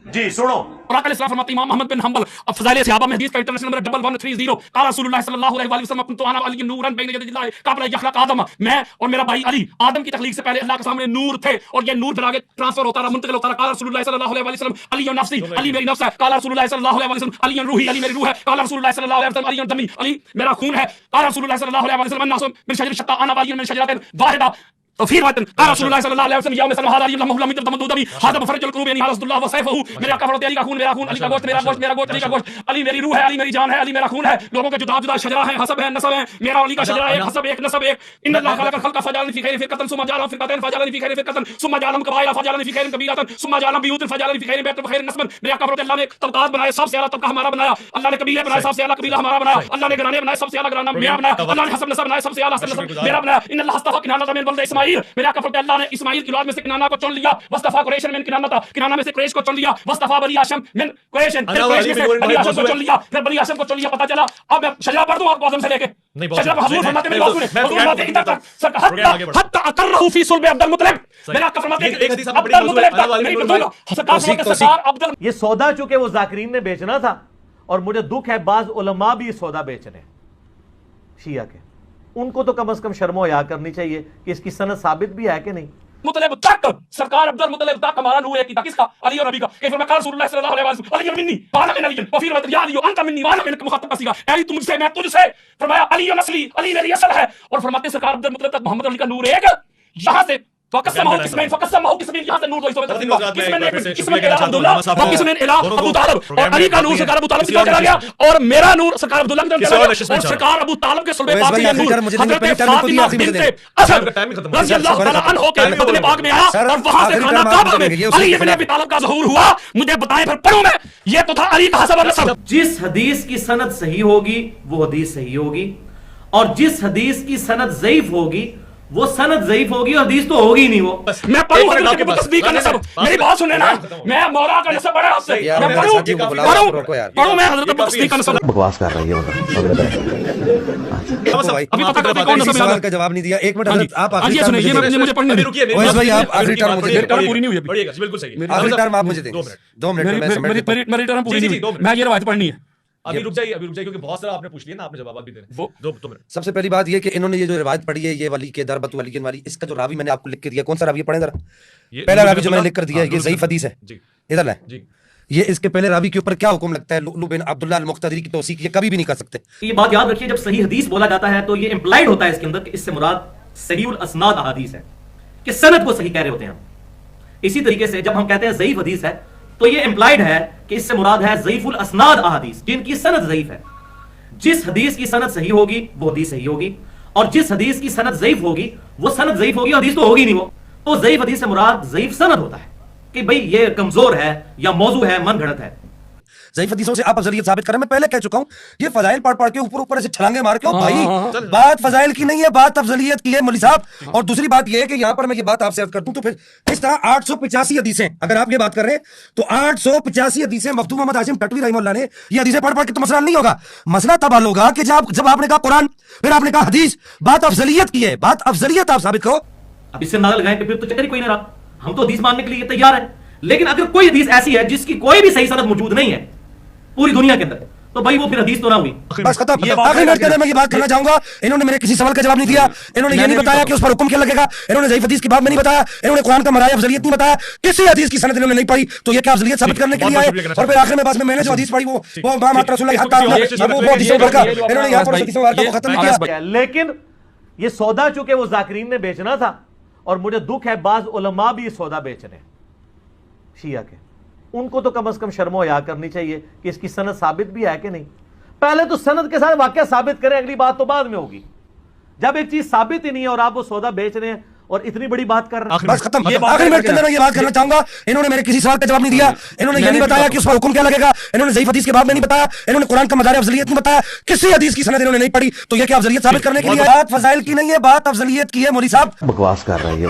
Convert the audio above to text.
जी सुनो। और आका अलैहिस्सलाम फरमाते इमाम अहमद बिन हंबल फज़ाइल सहाबा में हदीस का इंटरनेशनल नंबर 1130 क़ाल रसूलुल्लाह सल्लल्लाहु अलैहि वसल्लम कुन्तु अना अली नूरन बैन यदिल्लाह क़ब्ल यख़लक़ आदम, मैं और मेरा भाई अली आदम की तखलीक से पहले अल्लाह के सामने नूर थे और ये नूर फिर आगे ट्रांसफर होता रहा, मुंतकिल होता रहा। क़ाल रसूलुल्लाह सल्लल्लाहु अलैहि वसल्लम अली नफ्सी, अली मेरी नफ्स है। क़ाल रसूलुल्लाह सल्लल्लाहु अलैहि वसल्लम अली रूही, अली मेरी रूह है। क़ाल रसूलुल्लाह सल्लल्लाहु अलैहि वसल्लम अली दमी, अली मेरा खून है। क़ाल रसूलुल्लाह सल्लल्लाहु अलैहि वसल्लम अन्नासु मिन शजरिन शत्ता अना वलियुन मिन शजरतिन वाहिदा। तो फिर बात क़ाल रसूलुल्लाह सल्लल्लाहु अलैहि वसल्लम यौम सल्लम हादा अली लम्हु मिन तमद्दुदमी हादा बफरजुल कुरूब यानी हज़रतुल्लाह व सैफहु, मेरे आका फरमाते अली का खून मेरा खून, अली का गोश्त मेरा गोश्त, मेरा गोश्त अली का गोश्त, अली मेरी रूह है, अली मेरी जान है, अली मेरा खून है। लोगों के जुदा जुदा शजरा है, हसब है, नसब है, मेरा अली का शजरा एक, हसब एक, नसब एक। इन्नल्लाह खलक़ल खल्क़ फजअलनी फी खैरि फ़िरक़तिन सुम्मा जअलहुम फ़िरक़तैन फजअलनी फी खैरि फ़िरक़तिन सुम्मा जअलहुम कबाइला फजअलनी फी खैरि कबीरतन सुम्मा जअलहुम बियूतन फजअलनी फी खैरि बैतिन व खैरि नस्बन। मेरे आका फरमाते अल्लाह ने तबक़ात बनाए, सबसे आला तबक़ा हमारा बनाया। अल्लाह ने कबीले बनाए, सबसे आला कबीला हमारा बनाया। अल्लाह ने घराने बनाए, सबसे आला घराना मेरा बनाया। अल्लाह ने हसब नसब बनाए, सबसे आला नसब मेरा बनाया। इन्नल्लाह अस्तफ़ा किनानत मिन वल्द इस्माईल, मेरे आका फरमाते अल्लाह ने इस्माईल की औलाद में से किनाना को चुन लिया। वस्तफा कुरैशन मिन किनाना, किनाना में से कुरैश को चुन लिया। वस्तफा बनी हाशिम मिन कुरैश, फिर कुरैश में से बनी हाशिम को चुन लिया, फिर बनी हाशिम को चुन लिया। पता चला अब मैं शजरा पढ़ दूं आपको आदम से लेके शजरा को हुजूर फरमाते मेरी बात सुने, हुजूर फरमाते इधर तक हत्ता अकर्रहु फी सुल्ब अब्दुल मुत्तलिब, मेरे आका फरमाते अब्दुल मुत्तलिब तक मेरी दूंगा सरकार सरकार अब्दुल। ये सौदा चूंकि वो जाकिरीन ने बेचना था और मुझे दुख है बाज उलमा भी ये सौदा बेच रहे हैं शिया के, उनको तो कम से कम शर्म हया करनी चाहिए कि इसकी सनद साबित भी है कि नहीं। मुतलिब तक सरकार अब्दुल मुतलिब तक हमारा नूर है कि किसका अली और नबी का। कई फरमाया रसूलुल्लाह सल्लल्लाहु अलैहि वसल्लम अली मिन्नी वाना मिन अली व फिर या अली अंत मिन्नी वाना मिन मुखत्तब सीगा, अली तुमसे मैं तुझसे। फरमाया अली नस्ली, अली मेरी असल है। और फरमाते सरकार अब्दुल मुतलिब तक मोहम्मद अली का नूर एक यहां से फकसमहु किस्मैन, फकसमहु किस्मैन, यहां से नूर दो हिस्सों में किस्मैन इला अब्दुल्लाह व किस्मैन इला अबू तालिब। और अली का नूर सरकार अबू तालिब की तरफ चला गया और मेरा नूर सरकार अब्दुल्लाह की तरफ चला गया। और सरकार अबू तालिब के सुल्ब पाक में नूर हजरत फातिमा बिन्ते असद रज़ियल्लाहु तआला अन्हा के खुदने पाक में आया और वहां से खाना काबा में अली इब्न अबी तालिब का ज़हूर हुआ। मुझे बताएं फिर पढ़ूं मैं, ये तो था अली का हसब और नसब। जिस हदीस की सनद सही होगी वो हदीस सही होगी, और जिस हदीस की सनद ज़ईफ होगी वो सनद ज़ईफ होगी और हदीस तो होगी नहीं। वो मैं पढ़ूं हजरत की तस्दीक का नसब, मेरी बात सुने ना, मैं मौला का नसब बड़ा आपसे, मैं पढ़ूं मैं हजरत की तस्दीक का नसब। बकवास कर रही है अभी पता करते कौन नसब सवाल का जवाब नहीं दिया। एक मिनट आप आखिरी सुनिए, ये मुझे पढ़ने दीजिए। ओवैस भाई आप आखिरी टर्म मुझे टर्म पूरी नहीं हुई अभी, बिल्कुल सही, आखिरी टर्म आप मुझे दें 2 मिनट मेरी टर्म पूरी नहीं हुई, मैं ये रवायत पढ़नी है। अभी रुक जाइए क्योंकि बहुत सारा आपने पूछ लिया ना, आपने जवाब भी देने वो 2 मिनट। सबसे पहली बात ये कि इन्होंने ये जो रिवायत पढ़ी है ये वली के दरबतु वली वाली, इसका जो रावी मैंने आपको लिख के दिया, कौन सा रावी पढ़े जरा। पहला रावी जो मैंने लिख कर दिया है ये ज़ईफ हदीस है, इधर है जी। ये इसके पहले रावी के ऊपर क्या हुक्म लगता है, लुलु बिन अब्दुल्लाह अल-मुक्तदरी की तौसीक ये कभी भी नहीं कर सकते। ये बात याद रखिए, जब सही हदीस बोला जाता है तो ये इंप्लाइड होता है इसके अंदर कि इससे मुराद सहीहुल असनाद अहादीस है, कि सनद को सही कह रहे होते हैं। इसी तरीके से जब हम कहते हैं ज़ईफ हदीस है तो ये इंप्लाइड है कि इससे मुराद है ज़ईफुल असनाद अहादीस, जिनकी सनद ज़ईफ है। जिस हदीस की सनद सही होगी वो हदीस सही होगी, और जिस हदीस की सनद ज़ईफ होगी वो सनद ज़ईफ होगी, हदीस तो होगी नहीं। वो तो ज़ईफ हदीस से मुराद ज़ईफ सनद होता है कि भाई ये कमजोर है या मौजू है, मन घड़त है। ज़ईफ हदीसों से आप अफजलियत साबित करें, मैं पहले कह चुका हूं, ये फजाइल पढ़ के ऊपर से छलांगे मार के भाई बात फजाइल की नहीं है, बात अफजलियत की है मौलवी साहब। और दूसरी बात ये है कि यहां पर मैं ये बात आपसे अर्ज कर दूं तो फिर इस तरह 885 हदीसें अगर आप ये बात कर रहे हैं तो 885 हदीसें मफ्ती मोहम्मद हाशिम टटवी रहमतुल्लाह ने ये हदीसें पढ़ के तो मसला नहीं होगा। मसला तब हल होगा कि जब आपने कहा कुरान, फिर आपने कहा हदीस, बात अफजलियत की है, बात अफजलियत आप साबित करो। अब इससे अंदाजा लगाएं कि फिर तो चक्कर ही कोई नहीं रहा, हम तो हदीस मानने के लिए तैयार है। लेकिन अगर कोई हदीस ऐसी है जिसकी कोई भी सही सनद मौजूद नहीं है पूरी दुनिया के अंदर, तो भाई वो फिर हदीस तो ना हुई। बस खत्म। आखिरी मिनट के अंदर मैं ये बात करना चाहूंगा, इन्होंने मेरे किसी सवाल का जवाब नहीं दिया, इन्होंने ये नहीं बताया कि उस पर हुक्म क्या लगेगा, इन्होंने ज़ईफ हदीस की बात में नहीं बताया, इन्होंने कुरान का मराया अफजलियत नहीं बताया, किसी हदीस की सनद इन्होंने नहीं पढ़ी, तो ये क्या अफजलियत साबित करने के लिए आए। और फिर आखिर में बस में मैंने जो हदीस पढ़ी वो मात्र रसूलुल्लाह हक का वो हदीसों का इन्होंने यहां पर हदीसों को खत्म नहीं किया। लेकिन ये सौदा चूंकि वो जाकिरीन ने बेचना था और मुझे दुख है बाज उलमा भी ये सौदा बेच रहे हैं शिया के, उनको तो कम से कम शर्म हया करनी चाहिए कि इसकी सनद साबित भी है कि नहीं। पहले तो सनद के साथ वाकया साबित करें, अगली बात तो बाद में होगी। जब एक चीज साबित ही नहीं है और आप वो सौदा बेच रहे हैं और इतनी बड़ी बात कर रहे हैं, बस खत्म। आखिरी मिनट के अंदर मैं ये बात करना चाहूंगा, इन्होंने मेरे किसी सवाल का जवाब नहीं दिया, इन्होंने ये नहीं बताया कि उस पर हुक्म क्या लगेगा, इन्होंने ज़ईफ हदीस के बारे में नहीं बताया, इन्होंने कुरान का मदार अफजलियत नहीं बताया, किसी हदीस की सनद इन्होंने नहीं पढ़ी, तो ये क्या अफजलियत साबित करने के लिए। बात फजाइल की नहीं है, बात अफजलियत की है मौलवी साहब। बकवास कर रही है